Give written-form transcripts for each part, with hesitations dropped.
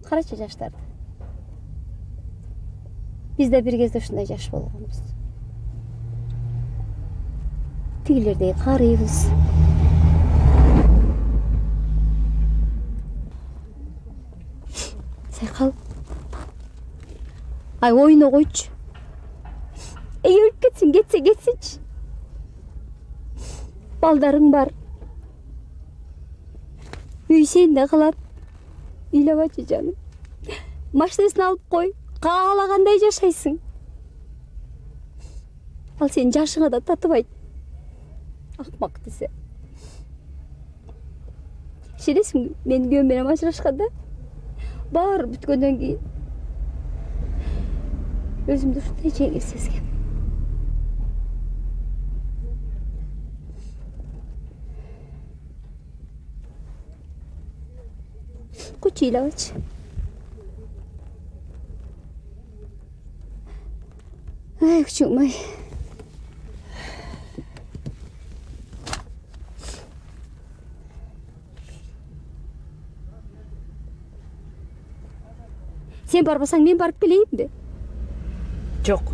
Карачы жаштарды. Биз да бир кезде ушундай жаш болгонбуз. Тигилердей карыйбыз. Сайкал. Ай, ойна койчу. Өлүп кетсин, кетсинчи. Балдарың бар. Үй сенде калат. Ыйлабачы жаным. Машинасын алып кой. Каалагандай жашайсың. Ал сен жашыңа да татыбайт. Акмак десе. Шересиң, мен күйөөм менен ажырашканда баары бүткөндөн кийин өзүмдү ушундай жеңил сезгем. Койчу, ыйлабачы. Ай, күчүм ай. Сен барбасаң, мен барып келейинби? Жок.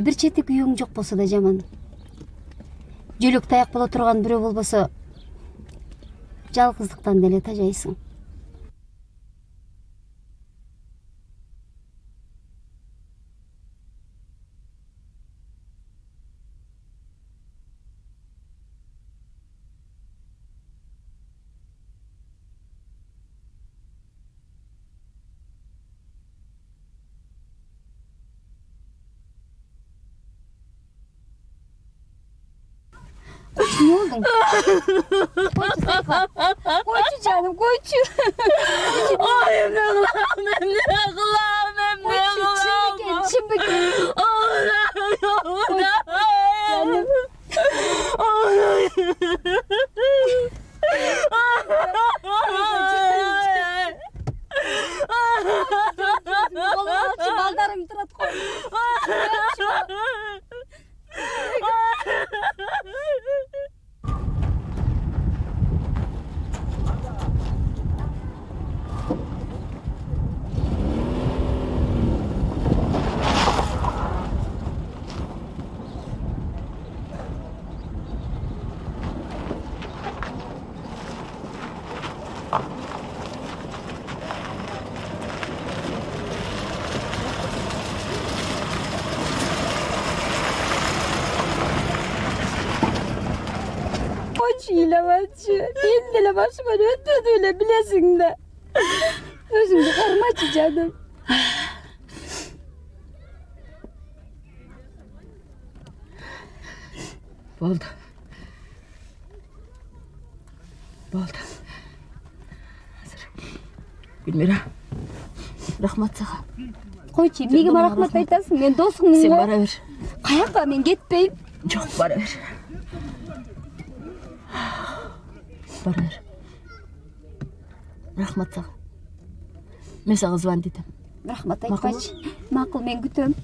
Бир чети күйөөң жок болсо да жаман. Жөлөк таяк боло турган бирөө болбосо, жалгыздыктан деле тажайсың. Ne oldun? Koyçu Sayfa. Koyçu canım, koyçu. Ay, ne kılam, ne kılam. Koyçu, çimbik. Canım. Baldarım tırat koy. İylemezci. Benim de başıma ötmedi öyle bilesin de. Özümde karmaçı canım. Болды. Гүлмира, рахмат сага. Койчу, неге рахмат айтасың? Мен досуңмун. Сен бара бер. Каяка, мен кетпейм. Жок, бара бер. Бара бер. Рахмат сага. Мен сага звонить этем. Рахмат айтпачы. Макул, мен күтөм.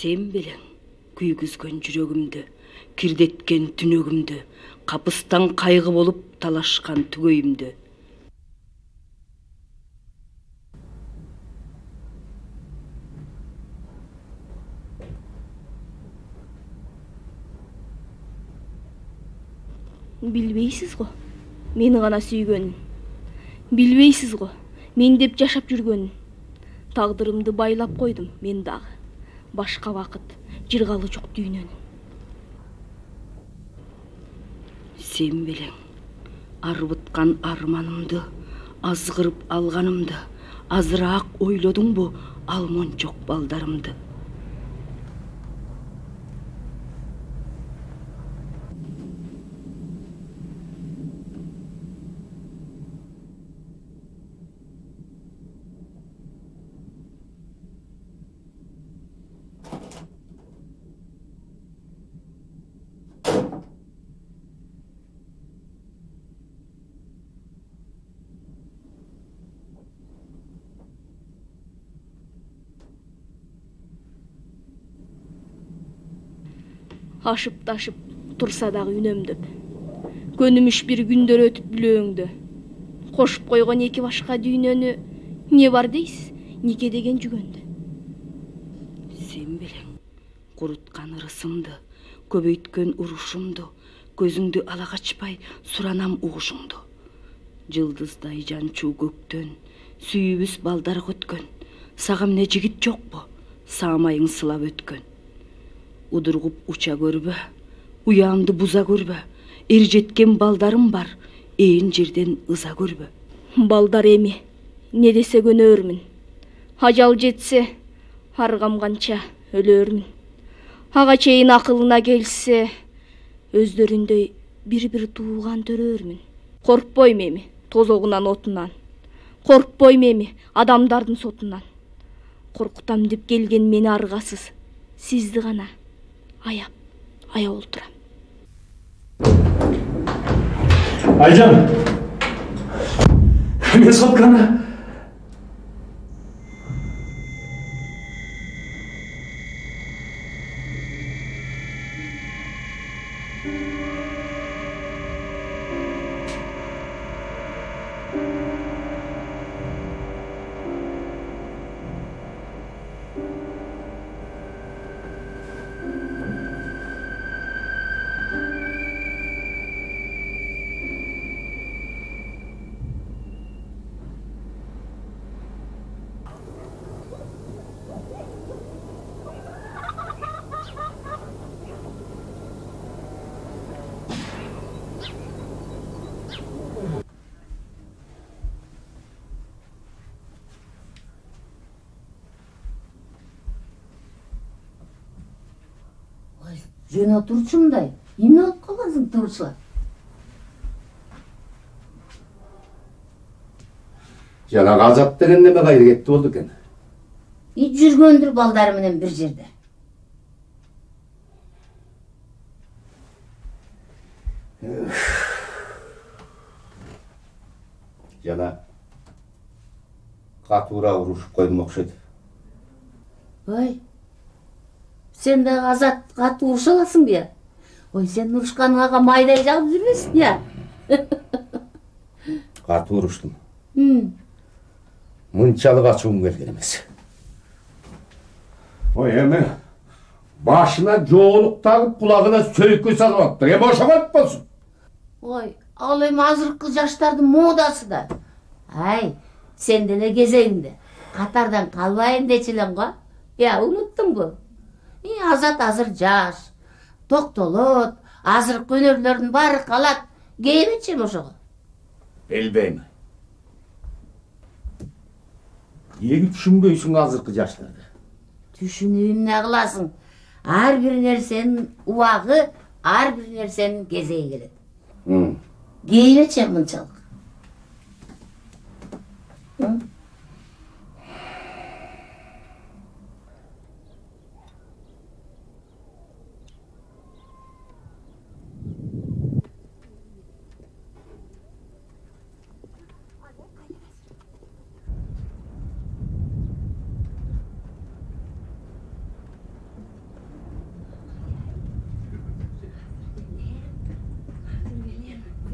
Sen bilen күйгүзгөн жүрөгүмдү, кирдеткен түнөгүмдү, капыстан кайгы болуп талашкан түгөйүмдү. Билбейсиз го? мени гана сүйгөнүн. Билбейсиз го, мен деп жашап жүргөнүн. Тагдырымды байлап койдум мен дагы. Башка вакыт жыргалы жок дүйнөнүн. Сен белең, арбыткан арманымды, азгырып алганымды, азыраак ойлодуңбу алмончок балдарымды? Ашып ташып турса дагы үнөмдөп. Көнүмүш бир күндөр өтүп бүлөөңдө. Кошуп койгон эки башка дүйнөнү не бар дейсиз? Нике деген жүгөндө. Сен белең, куруткан ырысымды, көбөйткөн урушумду, көзүңдү ала качпай суранам угушуңду. Жылдыздай жанчуу көктөн, сүйүбүз балдар көткөн. Сага эмне жигит жокпу, саамайың сылап өткөн. Удургуп уча көрбө, уяңды буза көрбө. Эр жеткен балдарым бар, ээн жерден ыза көрбө. Балдар эми, не десе көнөөрмүн. Ажал жетсе, аргамганча өлөөрмүн. Ага чейин акылына келсе, өздөрүндөй бир-бир тууган төрөөрмүн. Коркпойм эми тозогунан отунан. Коркпойм эми адамдардын сотунан. Коркутам деп келген мени аргасыз, сизди гана аяп отурам. Aycan! Ne sotkana? Жөн отурчумдай. Эмне болуп калгансың турушла? Жанагы Азат деген неме кайда кетти болду экен? Жүргөндүр балдары менен бир жерде. Жана катуура урушуп койдум окшойт. Ой, сен дагы Азат катуу уруша аласың бия? Ой, сен урушканыңа майдай жагып жүрбөсүң я? Катуу уруштум. Мынчалык ачуум келген эмес. Ой, эми башына жоолук тагып, кулагына сөйкө салып атты. Эми ошого болсун. Ой, ал эми азыркы жаштардын модасы да. Ай, сен деле кезегиңде катардан калбайын дечи элең го. Я, унуттуңбу? Азат азыр жаш, токтолот, азыркы өнөрлөрдүн баары калат. Кейбечи ошого. Билбейм. Эги түшүнбөйсүң азыркы жаштарды? Түшүнүп эмне кыласың? Ар бир нерсенин убагы, ар бир нерсенин кезеги келет. Кейбечи мынчалык.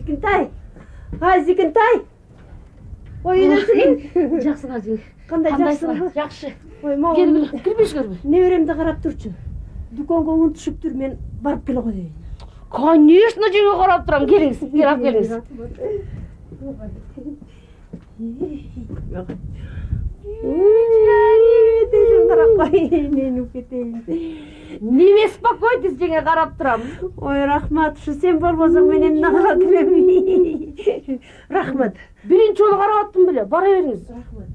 Зикентай! Ай, Зикентай! Ой, енесің? Жакшы ажы. Кандай жакшысың? Жакшы. Ой, мага Кирбешкөрбү? неберемди карап турчу. Дүкөнгө унутушуптур, мен барып келе коеюн. Конечно, жеңе карап турам. Келиңиз, келип келиңиз. Неме спокойтесь, жеңе карап турам. Ой, рахмат, ушу сен болбосоң мен эмне кылат элем. Рахмат. Биринчи жолу карап аттым беле. Бара бериңиз. Рахмат.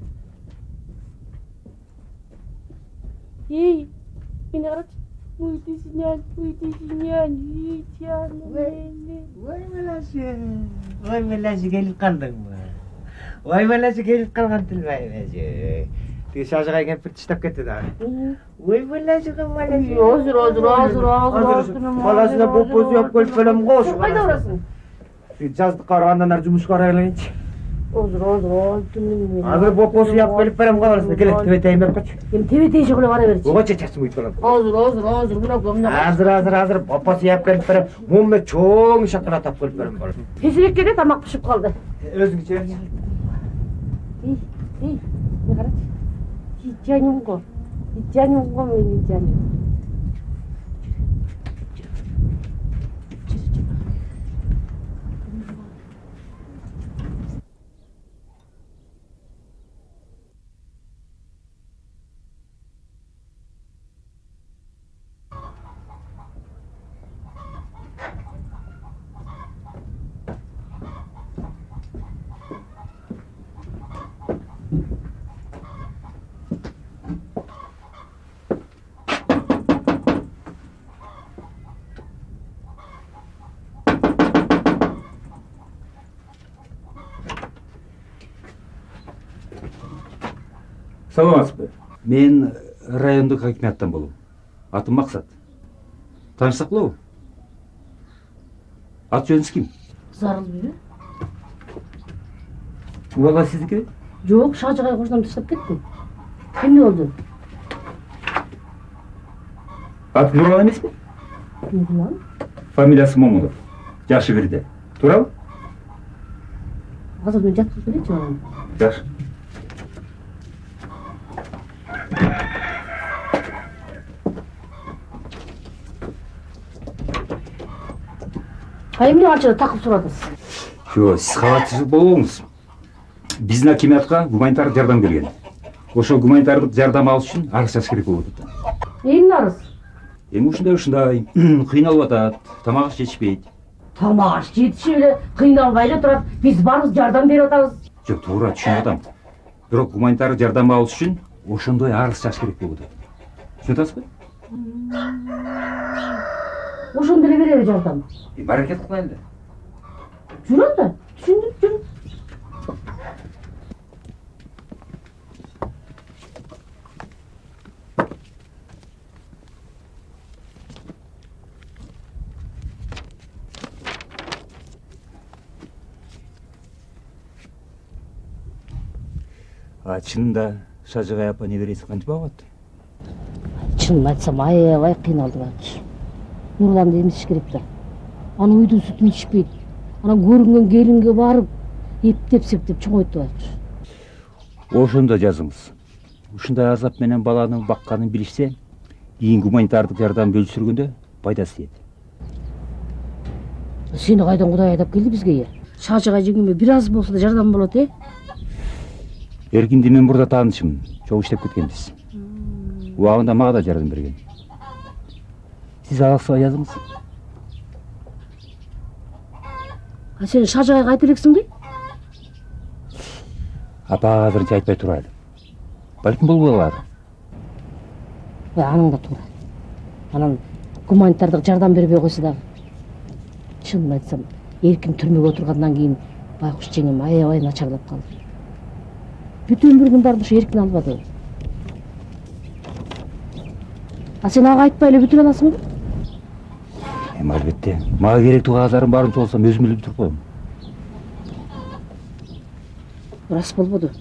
Эй, мени карачы. Уйдесинен, ей жаным мени. Ой баласы келип калдыңбы? Ой баласы келип калган тилбайбы? Тиги шажыгай кемпир тиштеп кетти дагы. Ой баласы баласы. Азыр. Баласына бопозу яп келип келем го. Кайда барасың? Жаздыкка баргандан ары жумушка бара келейинчи. Азыр. Азыр бопозу яп келип берем го баласына. Келе, тебетейин берип койчу. Эми тебетей жогуле бара берчи. Ого чечесин буйт балам. Азыр. Мына Азыр бопозу яп келип берем. Мумме чоң шакыра тап келип берем балам. Тезирээк келе, тамак пишип калды. Өзүңчү берчи. Эй, мына карачы. Жанымго менин жаным. Саламатсызбы? Мен райондук хакимияттан болом. Атым Максат. Таанышсак болобу? Ат жөнүңүз ким? Зарылбы? Бала сиздики? Жок, шажыгай кошунам таштап кетти. Эмне болду? Аты Нурлан эмеспи? Нурлан? Фамилиясы Момунов. Жашы бирде. Туурабы? Азыр мен жаткызып беречи анан. Жакшы. Эмне анча такып сурадыңыз? Жо, сиз кабатсыз болбоңуз. Биздин хакимиятка гуманитардык жардам келген. Ошол гуманитардык жардам алыш үчүн арыз жазыш керек болуп атат. Эмне арыз? Эми ушундай кыйналып атат, тамак жетишпейт. Тамак аш жетиши эле кыйналбай эле турат. Биз барыбыз жардам берип атабыз. Жок, туура түшүнүп атам. Бирок гуманитардык жардам алыш үчүн ошондой арыз жазыш керек болуп атат. Түшүнүп атасызбы? Ошондо эле береби жардам. Аракет кылайлы. Жүрөм да. Түшүндүм, жүрүм. Чынында Шажыгай апа небереси кантип багат? Чынын айтсам аябай кыйналдым ачы. Нурланды эмизиш керек да. Аны уйдун сүтүн ичпейт. Анан көрүнгөн келинге барып, эптеп-септеп чоңойтуп атчы. Ошондо жазыңыз. Ушундай азап менен баланын бакканын билишсе, кийин гуманитардык жардам бөлүштүргөндө пайдасы тиет. Сени кайдан Кудай айдап келди бизге? Шажыгай жеңиме бир аз болсо да жардам болот, Эркинди мен мурда таанышым, чоң иштеп кеткенбиз. Убагында мага да жардам берген. Сиз алаксыга жазыңыз. А сен Шажыгайга айта элексиңби? Апага азырынча айтпай турайлы. Балким болбой калар. Аның да туура. Анан гуманитардык жардам бербей койсо дагы. Чынын айтсам, эркин түрмөгө отургандан кийин байкуш жеңем аябай начарлап калды. Бүт өмүрүнүн баарын ушу эркин албады. А сен ага айтпай эле бүтүрө аласыңбы? Эми албетте, мага керектүү кагаздардын баарын толсом өзүм эле бүтүрүп коем. Рас болбоду.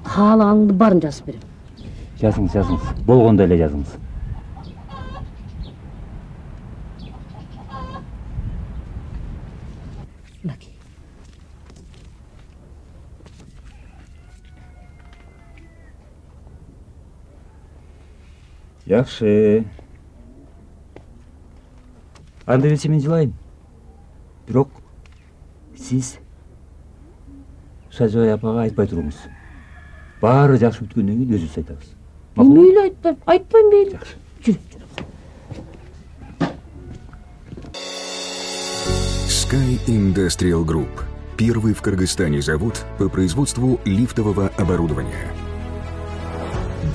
Каалаганыңдын баарын жазып берем. Жазыңыз. Болгондой эле жазыңыз. Мынакей. Жакшы. Анда эмесе мен жылайын. Бирок сиз Шажабай апага айтпай туруңуз. Баары жакшы бүткөндөн кийин өзүбүз айтабыз. Мейлі айтпайм мейлі. Жакшы. Sky Industrial Group – первый в Кыргызстане завод по производству лифтового оборудования.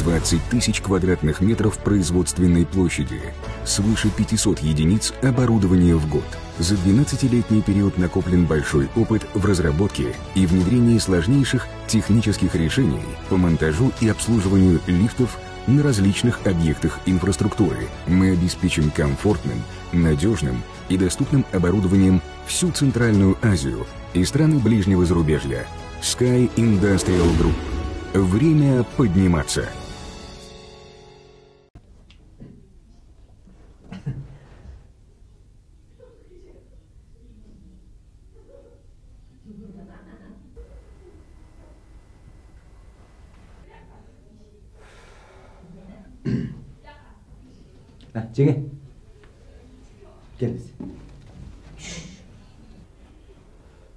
20 тысяч квадратных метров производственной площади, свыше 500 единиц оборудования в год. За 12-летний период накоплен большой опыт в разработке и внедрении сложнейших технических решений по монтажу и обслуживанию лифтов на различных объектах инфраструктуры. Мы обеспечим комфортным, надежным и доступным оборудованием всю Центральную Азию и страны ближнего зарубежья. Sky Industrial Group. Время подниматься. Жеңе. Келіңіз.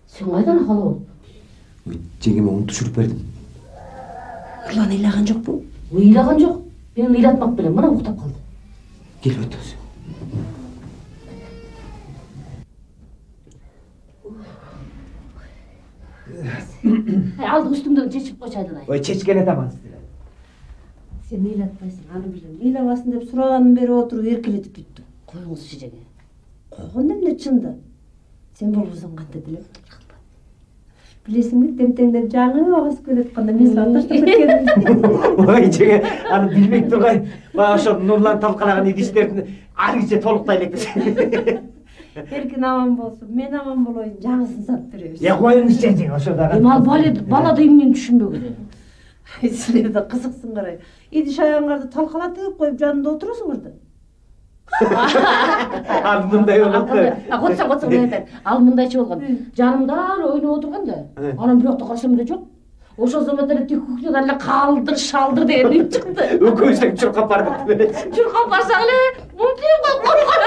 Сен қайдан ақылы бол? Жеңеме оны түшіріп бердім. Ұрлан ыйлаған жоқ бұл? Ыйлаған жоқ. Мен ыйлатмақ білем, мына ұқтап қалды. Кел өтіңіз. Алды үстімдегі чечіп қойшайдың ай. Ой, чечкене таман. Сен ыйлатпайсың, аны білем. Ыйлабасын деп сұрағанын бері отырып еркелетіп бүттің. Қойыңыз жеңе. Қойған емне чынды. Сен болғызың қанды білем. Білесің бе, темтеңдеп жаңы оғыз көлетқанда мен саташтырып кеткенім. Ой, жеңе, аны білмек тұрғай. Баға шоқ Нұрлан талқалаған идиштердің арғыше толықтай лекті. Еркін аман болсын, мен аман болайын, жаңысын сап береміз. Қойыңыз жеңе, ошодағы. Бала деймнен түшінбеу керек. Сілерді қызықсың қарай. Идиш аяңғарды талқалатып қойып жанында отырасыңырды. Ал мұндай болғанды. Қотсаң айтайын. Ал мұндайчы болған. Жанымдар ойнап отырғанда. Анам бір жоқта қарасам да жоқ. Ошол заманда тек көктен әлі қалдыр, шалдыр деген үй шықты. Өкөздің чұрқап бардық. Чұрқап барсақ әлі, мұнтайын қорқар.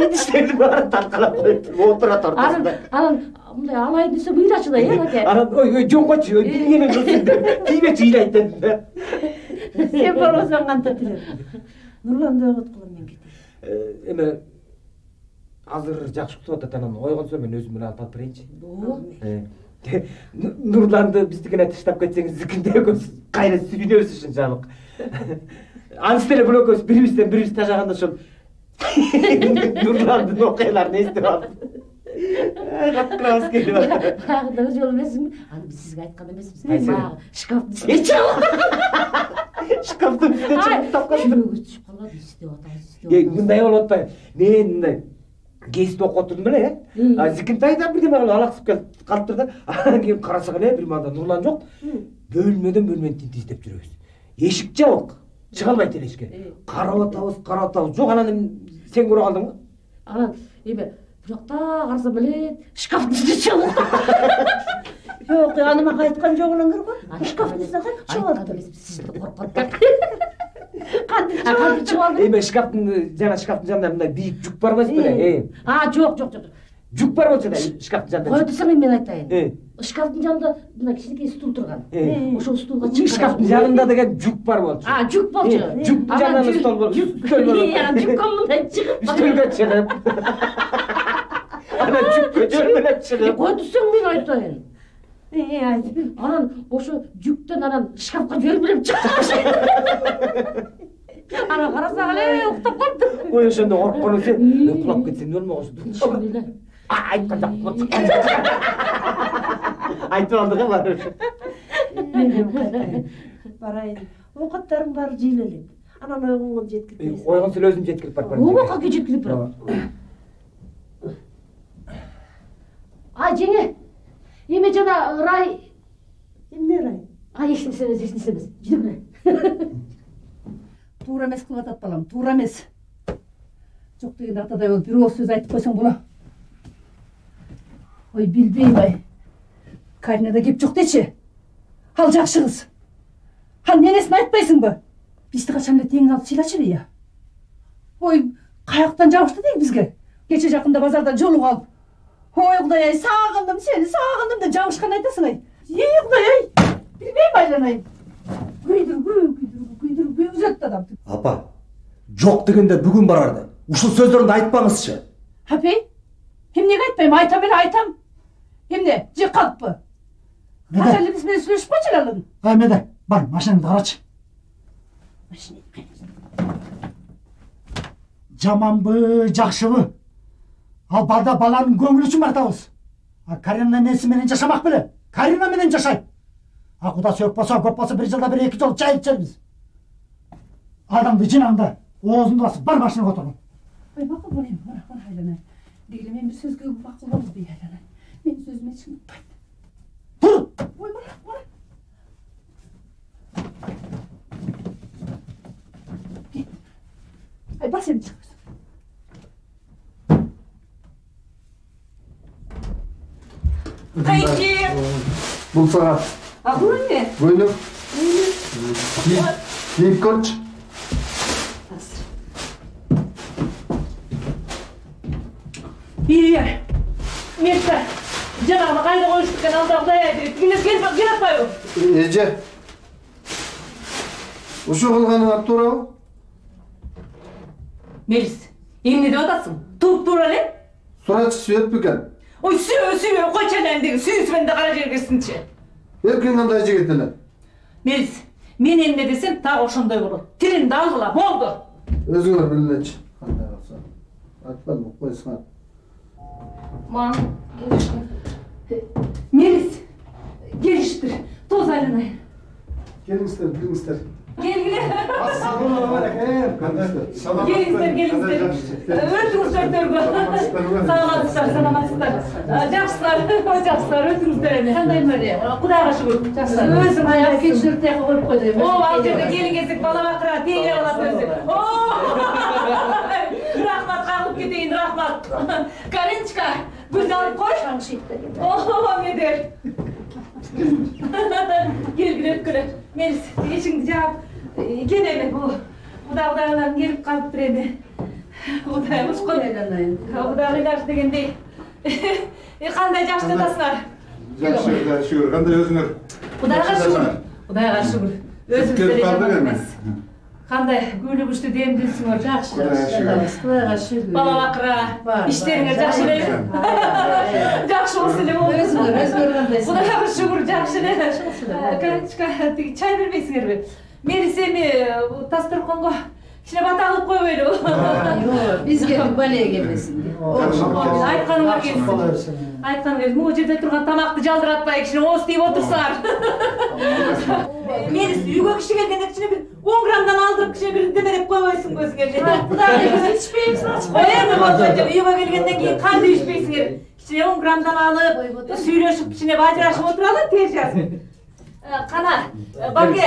Идиштерді бары талқалап қойып, отыра ортасында. Анан, мұндай алайын десе бұйыр ашыда, әке? Анан, ой, жон қойшы, білгенің қылсыңды. Кейбет жайлайтын. Сен бар осыған қанта тілер. Нұрланды өғыт қылым мен кетейін. Эме азыр жакшы күтүп атат, анан ойгон соң мен өзүм менен алып берейинчи. Нурланды биздикине таштап кетсеңиз, кимде экөөбүз кайра сүйүнөбүз ушунчалык. Анысы деле бул экөөбүз бирибизден бирибиз тажаганда ошол Нурландын окуяларын эстеп алып. Каттырабыз келип атат. Баягы жол эмесиңби? Аны биз сизге айткан эмеспиз. Баягы шкафтын үстүнө чыгып. Шкафтын үстүнө чыгып тапкан. Чүгүгө түшүп калат, иштеп атабыз. Мындай болуп атпайбы? Мен мындай гезит окуп отурдум эле, Зикинтайда бирдеме алаксып калыптыр да. Анан кийин карасак эле бир маалда Нурлан жок. Бөлмөдөн бөлмөнү тинтип издеп жүрөбүз. Эшик жабык. Чыга албайт эле эшикке. Карап атабыз. Жок, анан сен көрө калдыңбы? Анан эме бирокта карасам эле шкафтын үстүнө чыгып. Жок, аныма айткан жогунан кыргы. Шкафтын үстүнө кантип чыгып алды? Сизди коркуп Кантип чыгып алды? Эме шкафтын жанында мындай бийик жүк бар эмес беле? Жок. Жүк бар болчу да шкафтын жанында. Кой десең мен айтайын. Шкафтын жанында мына кичинекей стул турган. Ошол стулга чыгып. Шкафтын жанында деген жүк бар болчу. Жүк болчу. Жүктүн жанында стол бар. Жүккө мындай чыгып. Үстөлгө чыгып. Анан жүккө жөрмөлөп чыгып. Кой десең мен айтайын. Айт. Анан ошо жүктөн анан шкафка жөрмөлөп чыгып. Анан карасак эле уктап калды. Ой, ошондо коркконум сен кулап кетсем не болмокчу? Айткан жок. Айтып алдык э бар. Барайын. Окаттарың баары жыйлалет. Анан ойгонгон жеткирпейсиң. Ойгон сен өзүм жеткирип барып барам. Обакка жеткирип барам. Жеңе. Эме жана рай. Эмне рай? Эч нерсе эмес. Жүргүлө. Туура эмес кылып атат балам, туура эмес. Жок дегенде атадай болуп бир ооз сөз айтып койсоң боло. Ой, билбейм ай. Каринада кеп жок дечи. Ал жакшы кыз. Ал ненесин айтпайсыңбы? Бизди качан эле теңин алып сыйлачы бия. Ой, каяктан жабышты дейт бизге. Кече жакында базарда жолугуп алып. Ой Құдай-ай, сағындым сені, сағындым да жауышқан айтасың ай. Ей Құдай-ай, білмеймін айланайын. Күйдіргі үзетті адам. Апа, жоқ дегенде бүгін барарды. Ушыл сөздерінді айтпаңызшы. Апай, неге айтпаймын, айтам әлі айтам. Емне, жек қалыппы. Қатарлы бізбен сөйлесіп қой жылалың. Мәді, бар, машинамды қарашы. Жаманбы, жақшыбы. Ал балда баланың көңілі үшін бартауыз. Карина несі менен жашамақ біле. Карина менен жашай. Құда сөк болса, көп болса, бір жылда бір екі жол чай ішерміз. Адамды жинаңда, оғызынды басып, бар машинаға отырған. Ой, бақыл болайым, бар айланай. Дегілі мен бір сөзге бақыл болу бей айланай. Мен сөзіме ешкім ұтпайды. Тұр! Ой, бар. Ай, бас енді шығып. Қайки! Бұл сағат. Ақылы не? Бөліп. Киіп көрші. Iya, Mirta, jangan makanya kau istikan alda Құдай айды. Gel atmayı. Ece. Uşu kılganın at turau. Melis, emne de otasın? Turup dur hele. Suraçı süyet büken. Oy süyü, koy çenendeki süyüsü bende kara jer girsinçe. Erken kандай jigitler. Melis, men emne desem ta oşondoy bolot. Tilimdi algıla, boldu. Özüңөр bilneçi. Kандай kalsa. Atmadım, koysun at. Man, Melis, geliştir. Toz aylanay. Gelingizler. Gelgile. Assalamu aleykum. Kandaylar? Gelingizler. Ötürüz dörtörgü. Salamatçılar. Жақсылар, ötürüzler ene. Қандай мөрі? Құдайға шүкір. Жақсылар. Өзім аяқ кетшілікте қойып қойды. О, ал жерде келін-кезек бала бақыра, тегер алат өзі. Рахмат, қағылып кетейін, рахмат. Каринчика, гүлді алып қой. О, медер. Келгілі өткілі. Меліс, ешіңді жауап. Келеме, Құдағыларым келіп қалып тұр еді. Құдайымыз қой. Құдағылар дегендей. Қандай жақсы жатасыңар? Жақсы, шүгір. Қандай өзіңер? Құдайға шүгір. Құдайға шүгір. Өзіміздері жаман емес. Қандай гүлі күшті демділсіңер? Жақсы. Құдайға шүгір. Бала бақыра, іштеріңер жақсы ле? Жақсы осы ле ол? Өзіңер қандайсың? Құдайға шүгір жақсы ле? Каринчика, чай бермейсіңер бе? Мерісеме тастырқонға кішіне бата алып қой өйлі. Бізге бәле келмесін. Айтқаныңар келсін. Айтқаныңар келсін. Ол жерде тұрған тамақты жалдыратпай кішіне осы дейіп отырсыңар. Меріс, үйге кіші келгенде кішіне бір 10 граммдан алдырып кішіне бір демереп қой ойсын көзіңер. Құдағай біз ішпейміз. Қоямын болса, үйге келгенден кейін қанды ішпейсіңер. Кішіне 10 граммдан алып, сөйлешіп кішіне бажырашып отыралы тез жазып. Қана, Баке,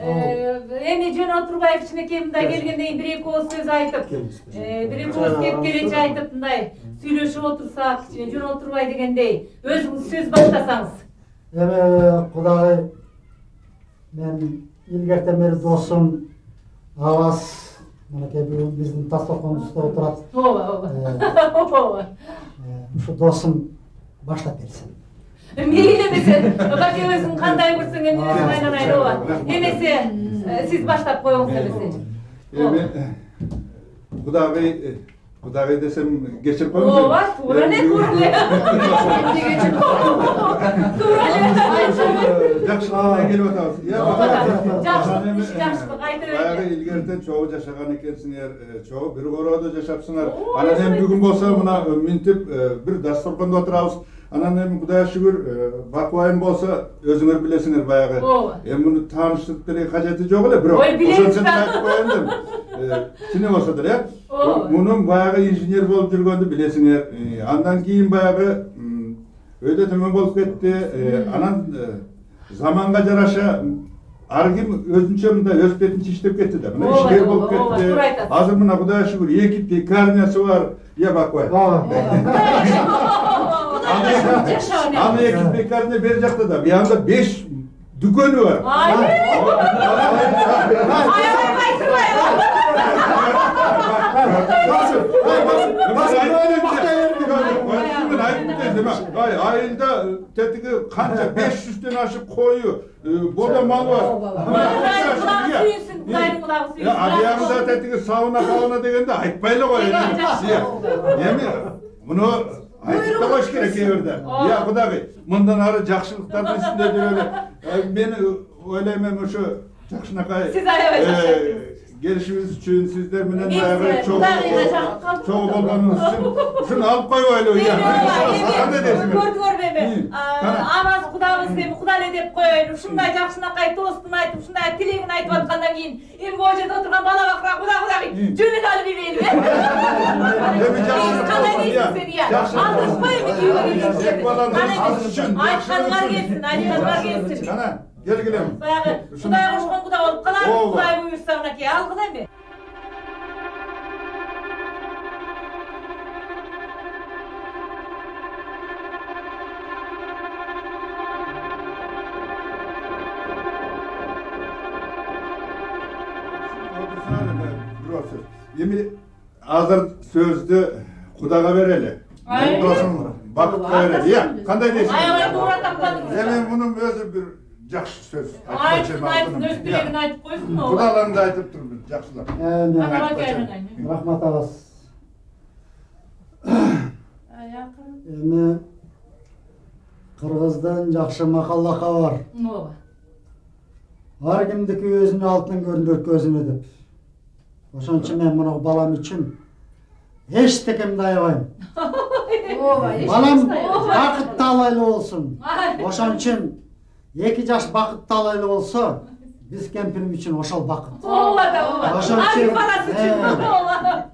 эми жөн отурбай кичинекей мындай келгенден бір-екі ооз сөз айтып, бір-екі ооз кепкелечи айтып мындай сүйлөшүп отурсак, кичине жөн отурбай дегендей, өзүңүз сөз баштасаңыз. Эми Кудагай, мен илгертен бери досум Аваз, мынакей биздин тастоконубузда отурат. Ооба. Ушу досум баштап берсин. Мейлі емесе, Баке өзің қандай көрсің емін өзің айналайын оға. Емесе, сіз баштап қойыңыз емесе. Құдағай десем кешіріп қойыңыз. Ооба, тура не көріле. Тура не. Жақсы қандай келіп отауыз. Жақсылық айтып өтті. Баяғы илгертен чоғы жашаған екенсіңер, чоғы бір қорада жашапсыңар. Анан бүгін болса мына мінтіп бір дастарханда отырауыз. Анан эми Кудайга шүгүр бакубайым болса өзүңөр билесиңер баягы. Эми муну тааныштырып бере кажети жок эле, бирок ошончо айтып коеюн дем. Чыны болсо деле, мунун баягы инженер болуп жүргөндү билесиңер. Андан кийин баягы өйдө төмөн болуп кетти. Анан заманга жараша ар ким өзүнчө мындай өз бетинче иштеп кетти да. Мына ишкер болуп кетти. Азыр мына Кудайга шүгүр 2 пекарнясы бар. Я бакубай. Аны екі пекарня бер жақта да, bir anda 5 дүкені var. айылда тетиги канча 500дөн ашык кою, бода мал бар. Алиягында тетиги сауна дегенде айтпай эле кой. Эми муну айтып коюш керек эбирде. Я кудагый, мындан ары жакшылыктардын үстүндө жүрө эле. Мен ойлойм ошо жакшынакай. Сиз аябай gelişimiz için sizler менен баягы чогуу болгонуңуз үчүн ушуну алып койбойлу. Кандай дейсиңер? Көрдүңөрбү эми? Амаз Кудабыз эми Куда эле деп коеюн. Ушундай жакшынакай тоостун айтып, ушундай тилегин айтып аткандан кийин эми могу жерде отурган бала бакыра Кудагый жөнүн алып ийбейли. Кандай дейсиң сен? Алып койбу кийүүгө. Айтканыңар келсин. Кана, келгилем. Баягы Кудай кошкон Куда болуп калар. Кудай буйрса мынакей алгыла эми. Эми азыр сөздү Кудага берели. Досум бакытка берели. Кандай дейсиң? Аябай туура тапкандыңыз. Эми мунун өзү бир жакшы сөз. Айтып өз тилегин айтып койсун. Кудаларыңды айтып тур жакшылап. Рахмат агас. Эми Кыргыздан жакшы макаллака бар. Ар кимдики өзүнүн алтын көрүнөр көзүнө деп. Ошон үчүн мен муну балам үчүн эчтекемди аябайм. Балам бакытты алайлы болсун. Ошон үчүн 2 жаш бакытты алайлы болсо, биз кемпирим үчүн ошол бакыт.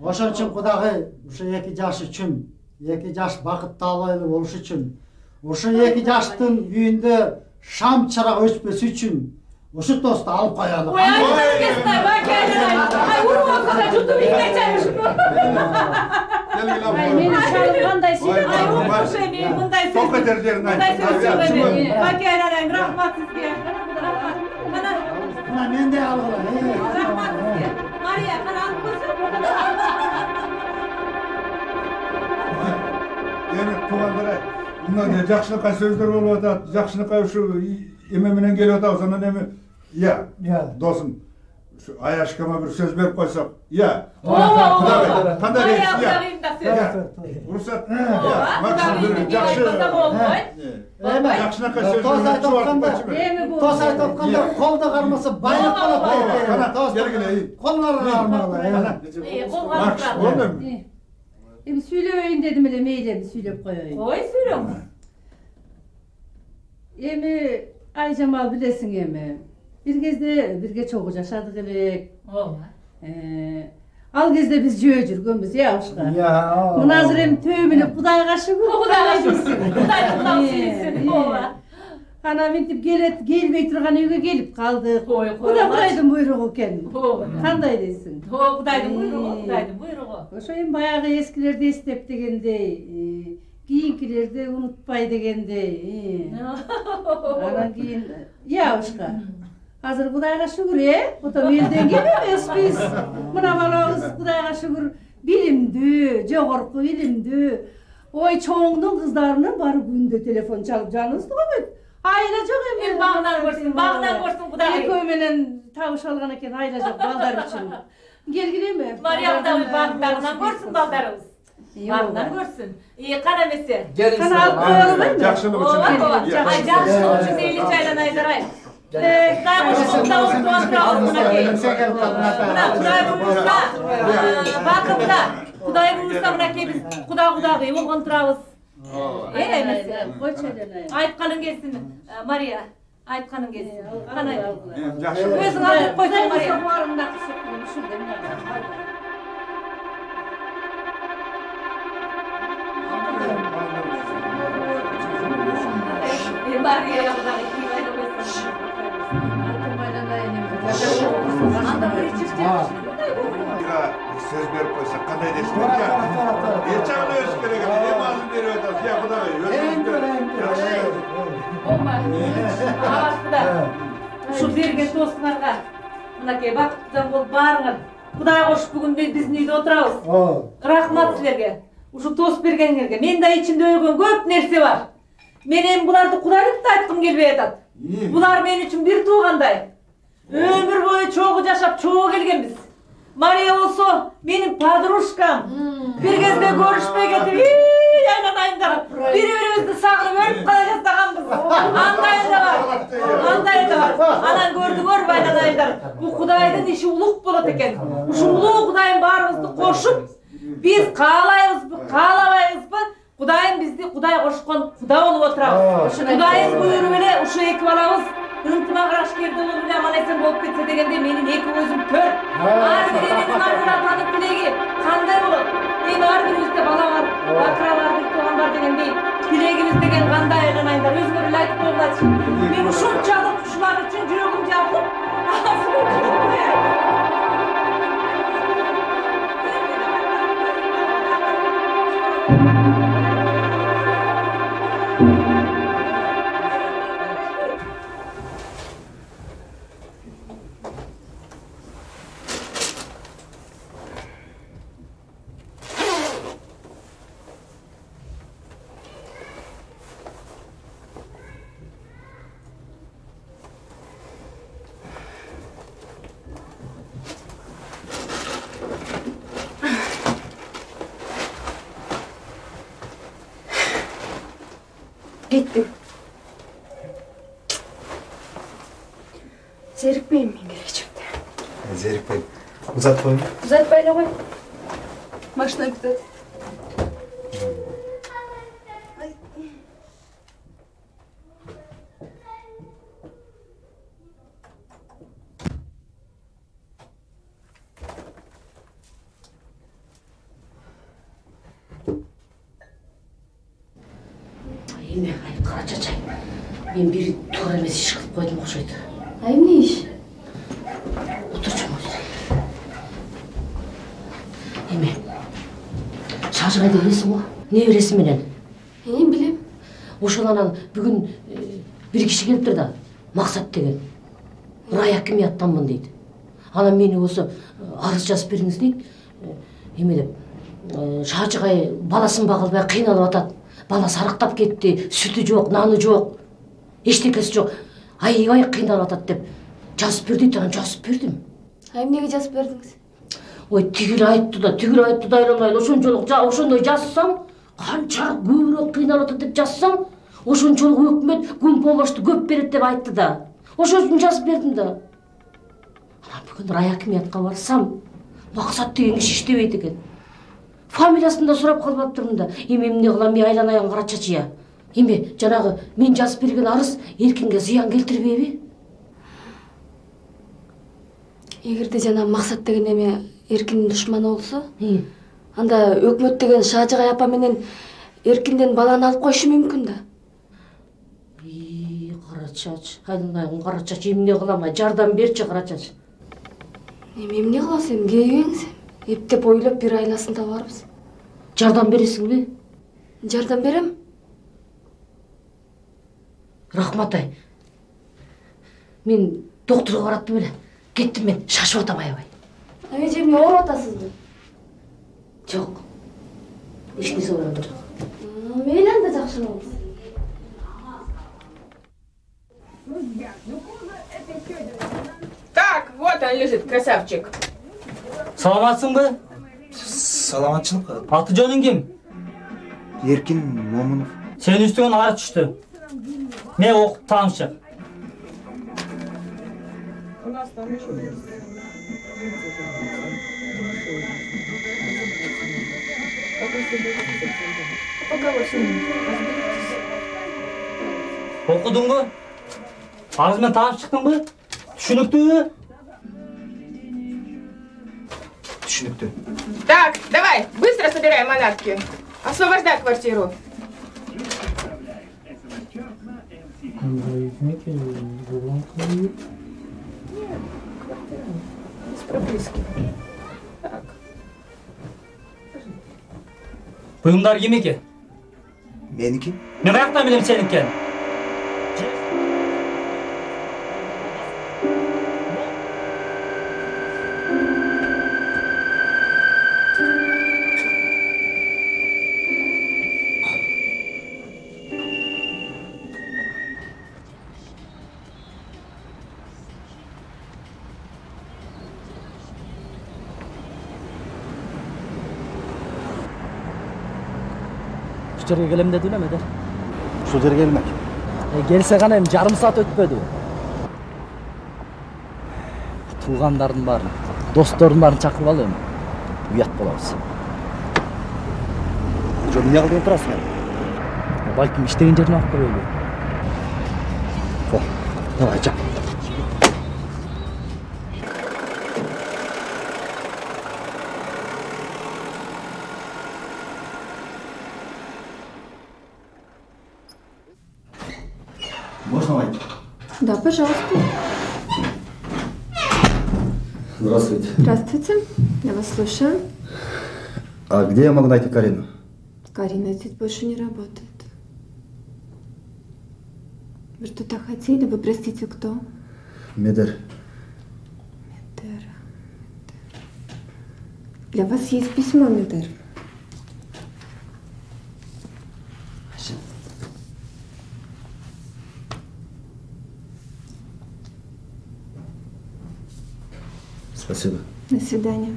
Ошон үчүн Кудагый ушу 2 жаш үчүн, 2 жаш бакытты алайлы болуш үчүн, ушу 2 жаштын үйүндө шам чырак өчпөс үчүн ушу тосту алып коелу. Мени шалым кандай сүйүп мындай сөз рахмат сизге. Мына мен де алгыла. Мария, кана алып койсоң. Эми туугандар, мындан жакшылыкка сөздөр болуп атат. Жакшылыкка ушу эме менен келип атабыз. Анан эми досум Аяшкама bir söz berip koysak. Kандай deysiz? Уруксат. Жакшынакай сөз Тос айтып атканда колдо кармаса байлык болот. Коллорго кармагыла. Эми сүйлөбөйүн дедим эле, мейли эми сүйлөп коеюн. Ой, сүйлөң. Эми Айжамал билесиң эми. Bir кезде бирге чогуу жашадык элек. Ал кезде биз жөө жүргөнбүз, ушка. Мына азыр эми төмүнүп Кудайга шүгүр. Кудайга шүгүр. Кудайдын кудасы сүйүнсүн. Ана минтип келбей турган үйгө келип калдык. Кудайдын буйругу экен. Кандай дейсиң? Кудайдын буйругу. Ошо эми баягы эскилерди эстеп дегендей, кийинкилерди унутпай дегендей. Анан кийин, ушка. Азыр Кудайга шүгүр, потом элден кем эмеспиз. Мына балабыз Кудайга шүгүр билимдүү, жогорку билимдүү. Ой, чоңдун кыздарынын баары күндө телефон чалып жаныбызды койбойт. Айла жок эми. Багынан көрсүн Кудай. Экөө менен табыш алган экен, айла жок балдар үчүн. Келгиле эми. Мария Кудагый багдарынан көрсүн балдарыбыз. Багынан көрсүн. Кана эмесе. Кана алып коелубайбы? Жакшылык үчүн. Жакшылык үчүн дейли чайлан айдарайын. Кудай кошконда отурабыз мынакей. Мына Кудай буйрса, бакытта. Кудай буйрса мынакей биз Кудагый болгон турабыз. Эмесе. Койчу эле. Айтканың келсин, Мария. Айтканың келсин. Кана. Жакшы. Өзүң алып койсоң Мария. Мария söz berip koysak kандай дейсиң? Ечагын өз керек эле, эми азыр берип атасыз. Кудагый, Агасында ушул берген достуңарга мынакей бакыттан болуп баарыңар Кудай кош бүгүн биздин үйдө отурабыз. Рахмат силерге. Uşu тосуп бергениңерге мен да ичимде өйгөн көп нерсе бар. Мен эми буларды кудайлап да айткым келбей атат. Булар мен үчүн бир туугандай. Өмүр бою чогуу жашап чогуу келгенбиз. Мария болсо менин подружкам. Бир кезде көрүшпөй кетип, айнанайымдар. Бири-бирибизди сагынып өлүп кала жаздаганбыз. Андай да бар. Анан көрдүңөрбү айнанайымдар? Бу Кудайдын иши улук болот экен. Ушул улуу Кудайым баарыбызды кошуп, биз каалайбызбы, каалабайбызбы? Кудайым бизди Кудай кошкон Куда болуп отурабыз. Кудайым буйруп эле ушу эки балабыз ынтымагыраштыкерде болуп эле аман эсен болуп кетсе дегенде менин эки көзүм көр. Ар биринин аргыратанын тилеги кандай болот? Эми ар бирибизде бала бар, акыра бар, бир тууган бар дегендей тилегибиз деген кандай айганайдар, өзүңөр эле айтып коюңдарчы. Мен ушунчалык ушулар үчүн жүрөгүм жабылып, Kettim. Zerikmeyin men gerekçimde. Zerikmeyin. Uzatmayın. Uzatmayın koy. Maşına gidelim. Кара чачай, мен бир туура эмес иш кылып койдум окшойт. Эмне иш? Отурчу му? Эме, Шажыгайды билесиң го? Небереси менен. Билем. Ошол анан бүгүн бир киши келиптир да, Максат деген. Рай акимияттанмын дейт. Анан мени болсо арыз жазып бериңиз дейт. Эме деп, Шажыгай баласын бага албай кыйналып атат. Бала сарыктап кетти, сүтү жок, наны жок, эчтекеси жок. Аябай кыйналып атат деп жазып бер дейт, анан жазып бердим. Эмнеге жазып бердиңиз? Ой, тигил айтты да айламай, ошондой жазсам, канчалык көбүрөөк кыйналып атат деп жазсам, ошончолук өкмөт күн помошту көп берет деп айтты да. Ошон үчүн жазып бердим да. Анан бүгүн райакимиятка барсам, Максат деген киши иштебейт экен. Фамилиясын да сурап калбаптырмын да. Эми эмне кылам, мен айланайын кара чачыя. Эми жанагы мен жазып берген арыз эркинге зыян келтирбейби? Эгерде жана Максат деген эме Эркиндин душманы болсо, анда өкмөт деген Шажыгай апа менен Эркинден баланы алып коюшу мүмкүн да. Кара чач, айланайын кара чач, эмне кылам, жардам берчи кара чач. Эми эмне кылабыз, эми кейбеңиз? Эптеп ойлоп бир айласын табарбыз. Жардам бересиңби? Жардам берем. Рахмат ай. Мен доктурга бараттым эле. Кеттим мен, шашып атам аябай. Эже эмне ооруп атасызбы? Жок. Эч нерсе ооруган жок. Мейли анда жакшы болобуз. Так, вот он лежит, красавчик. Саламатсыңбы? Саламатчылык. Аты жөнүң ким? Эркин Момунов. Сенин үстүңөн арыз түштү. Мен окуп таанышчы. У нас там еще Окудуңбу? Арыз менен таанышып чыктыңбы? Түшүнүктүүбү? Түшүнүктүү. Так, давай, быстро собираем манатки. Освобождай квартиру. Без прописки. Так. Буюмдар кимики? Меники? Мен каяктан билем сеники? ушул жерге келем деди эле Медер. Ушул жерге келмек. Келсе гана эми жарым саат өтпөдү. Туугандардын баарын, достордун баарын чакырып ал эми. Уят болобуз. Жо эмне кылып турасың? Балким иштеген жерине алып коелу. Давай, чак. Можно войти? Да, пожалуйста. Здравствуйте. Здравствуйте. Я вас слушаю. А где я могу найти Карину? Карина здесь больше не работает. Вы что-то хотели? Вы, простите, кто? Медер. Медер. Для вас есть письмо, Медер. Спасибо. До свидания.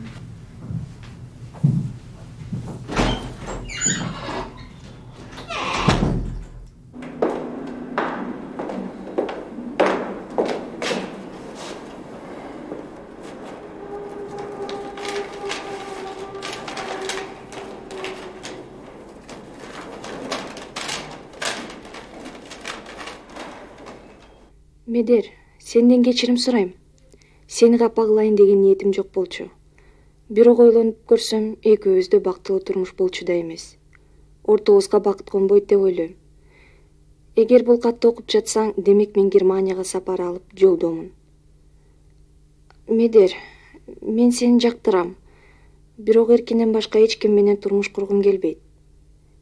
Медер, сенден кечирим сурайм. Сени капа кылайын деген ниетим жок болчу. Бирок ойлонуп көрсөм, экөөбүз да бактылуу турмуш болчу да эмес. Ортобузга бакыт конбойт деп ойлойм. Эгер бул катты окуп жатсаң, демек мен Германияга сапар алып жолдомун. Медер, мен сени жактырам. Бирок Эркинден башка эч ким менен турмуш кургум келбейт.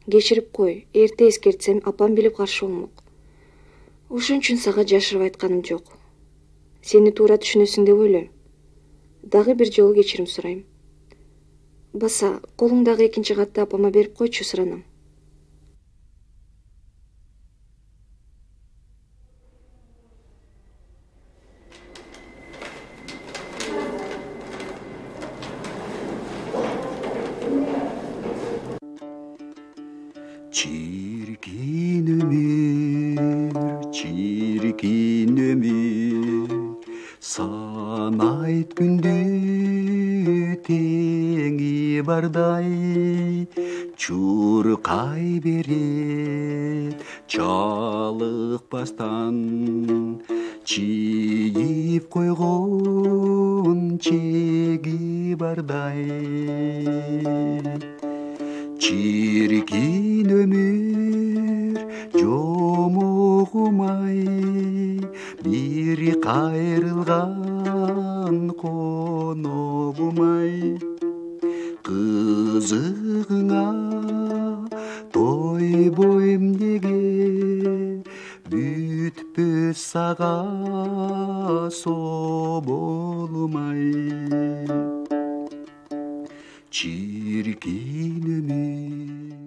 Кечирип кой, эрте эскертсем апам билип каршы болмок. Ошон үчүн сага жашырып айтканым жок. Сени туура түшүнөсүң деп ойлойм. Дагы бир жолу кечирим сурайм. Баса, колуңдагы экинчи катты апама берип койчу, суранам. Çirkin ömür, sanayt gündü teği barday, çurkay beret çalıkpastan, çiğip koygon çegi barday. Çirkin ömür жомогумай bir кайрылган коногумай кызыгыңа тойбойм неге бүтпөс сага соболмай çirkin ömür